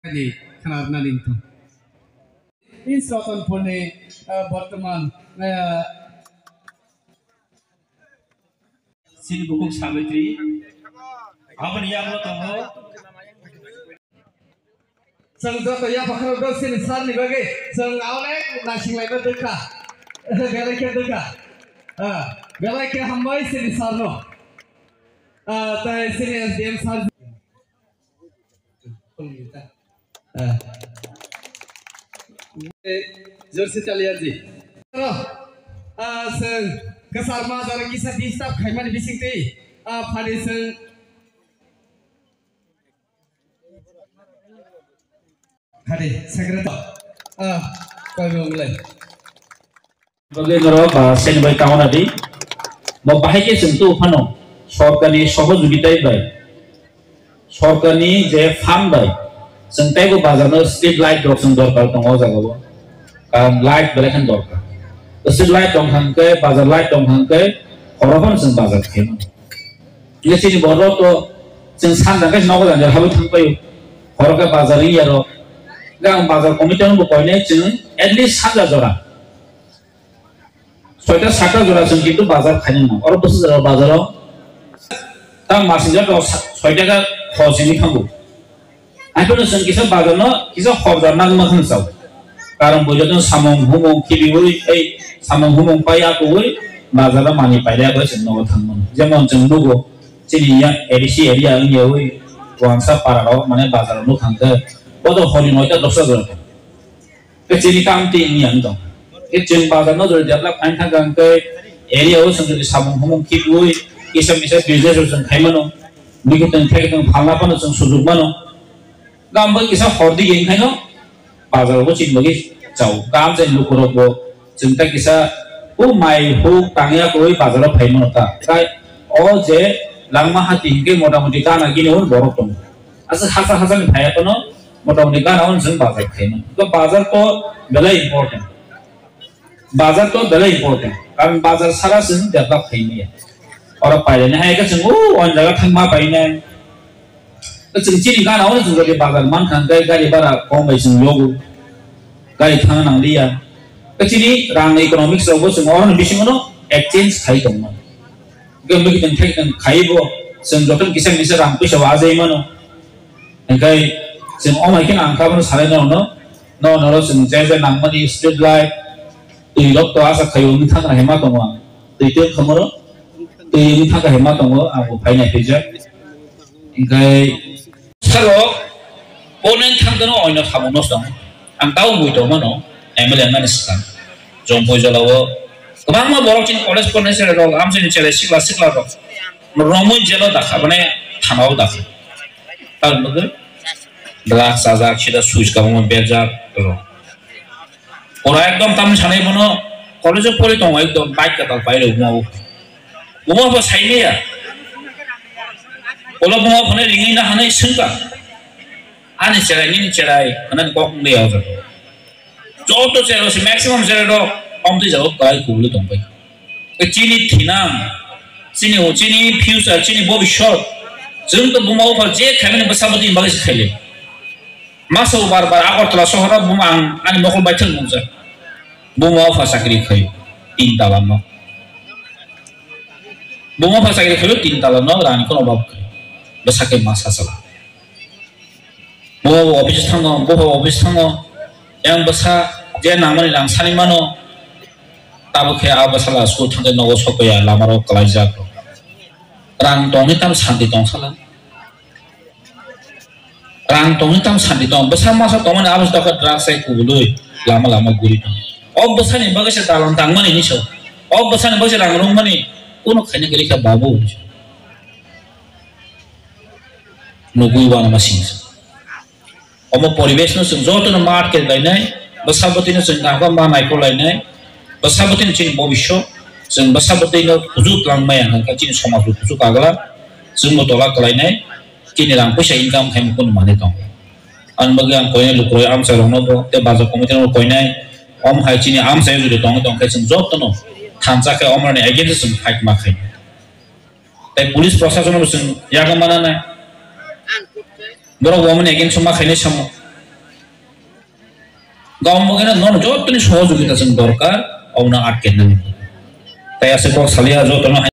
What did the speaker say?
Ini karena itu. Ini suatu pone berteman sini buku Savitri apa nih yang lo tahu sang jatuh ya pakar udah sini sar nih bagi sang awalnya nasi lagi dekat galak dekat galak hambai sini sar no tapi sini SDM sar जोर से चलिए जी जों कसार मा जरा किसा डिस्टार्ब खाइमानि बिसिंति फादे जों हादे सेक्रेटारि कयमलाय बगे गरो सेनबाय टाउनादि बा बाहायके जोंतो फानो सरकारनि सहयोगिताय बाय सरकारनि जे फान्ड बाय जों ताइबो बाजारनो स्ट्रीट लाइट दर्शन दरकार दङ जागाबो कारण लाइट बेलेखन दरकार स्ट्रीट लाइट दं थांके बाजार लाइट दं थांके हरफोन जों बाजार खायमोन लेसिनि बरो तो जों सानदांके नगो जान हाबो थांबाय हरके बाजार इयारो गां बाजार कमिटियावबो कयने जों एटलिस्ट 7 जरा 6-7 जरा जों किन्तु बाजार खायनो ना और बस बाजाराव ता मासिजा 6 टाका खरसिनि थांगौ आइफोर जों किसा बाजारनो किसा खबदार नागमा खानसाव कारण बयजों सामं हुमं खिबिवै ए सामं हुमं पायाखौै बाजारा मानि पायदायाबो जों नगो थांमोन जेमन जों नुगो चिनिया एरिसि एरिया इयावै वांसा पाराव माने बाजाराव थांदो बद हरि नयता 10 जरा के चिनि कामति इयान दं के जों बाजारनो जर डेभलप खाइन थांगो एरियाव जों सामं हुमं खिबिवै किसा मिसा बिजनेस जों खायमोनो बिगितन थेगन फालापन जों सुजुग मानो गामबो किसा हरदि गें खायनो बाजारावबो चिनबगि जाव गाम जे लुकुरबो जोंता किसा ओ माइ हो टांगिया कोई बाजाराव फायमोनता काय ओ जे लांमा हाति हिके मोटामोटी गाना गिनेवन बरफ दं आसा हासा हासानि फायातनो मोटामोटी गानावन जों बाजार खायमोन तो बाजार तो बेला इम्पोर्टेन्ट कारण बाजार सारा जों डेभलप खायनिया और पायलेने हायगा जों ओ अन जागा थांमा पायने जों चिनि गानावन जों गदि बाजार मान खांगाय गारि बारा कम जों लोगो गारि थांना नांलिया चिनि रां इकोनॉमिक्स आवबो जों अरन बिसिङावनो एक्सचेंज खाय दंमोन गमबि जों थायगोन खायबो जों जतन किसान मिसा रां पैसा आजायमोन ओंखाय जों अमायखिन आंखाबो सालायनावनो न जों जे नांमानि स्ट्रीट लाइट दैलक तो आसा खायनि थांना हेमा दङ दैते खमरो दैनि थांना हेमा दङ आंबो फायनाय फैजा ओंखाय सरो ओनेन थांदनो अयनो थामनस दं आं ताव मुइतो मानो एमएलए मानसिखा जम फैजलावो गोबां मा बर'चिन कलेज फरायसालि दं आमसिनि चेले सिख्ला दं रमु जेलो दाखा माने थानाव दाखा तार मगे द्राग साजा खिदा सुइस गामो बेजार और एकदम ताम सानै बनो कलेज परि दं एकदम बाइक का बाइले बुमाबो साइनिया ओला बुमा फने रिङै ना हानै सुनका आनि चेराइ हनन कक लेयाव जतो चेरो मैक्सिमम चेरो अमति जाव काय कुबले दंबाय ए चिनि थिनाम चिनि फ्यूचर चिनि भविष्यत जों तो बुमाव फर जे खायने बसाबति बागै खायले मासौ बार आगरतला सहरा बुमा आनि नखल बायथल मुजा बुमाव फर साख्रि खाय 3 ताला न बुमाव फर साख्रि खाय 3 ताला न रानि कोन अभाव बसाके मासा सला बो ऑफिस थांगो yang besa je namani lang sani mano tabu khe abasala school thangde nogo sokoya lamaro kalaija rang tongni tam santi tong sala rang tongni tam santi tong besa masa tomani abas dakha drug sai kubului lama guri tong ob besa ni bagase talon tangmani ni so ob besa ni bagase rang rong mani kono khaine gari kha babu nugui wana masing ओमो परिवेश न जों जतन मार्ट के लायनाय बसाबतिनो जों नागा मानायखौ लायनाय बसाबतिनो चिन भविष्य जों बसाबतिनो हुजुक लांबाय हांका चिन समाज हुजुक आगला जों मतला लायनाय चिन रां पैसा इनकाम खायम कोन माने दं आं बगे आं कोयने लुक्रोय आमसा रंनो ते बाजार कमिटिनो कोयनाय अम हाय चिन आमसा जुदि दं खाय जों जतन थानजाखे अमरने एगेन्स्ट जों फाइट माखाय ते पुलिस प्रशासन जों यागा मानानाय बरो वमन एगेन्स्ट मा खायने सम गाँव मगेना नन जतनी सहयोगिता जों दरकार अवना आटकेन ताई आसे को सालिया जतन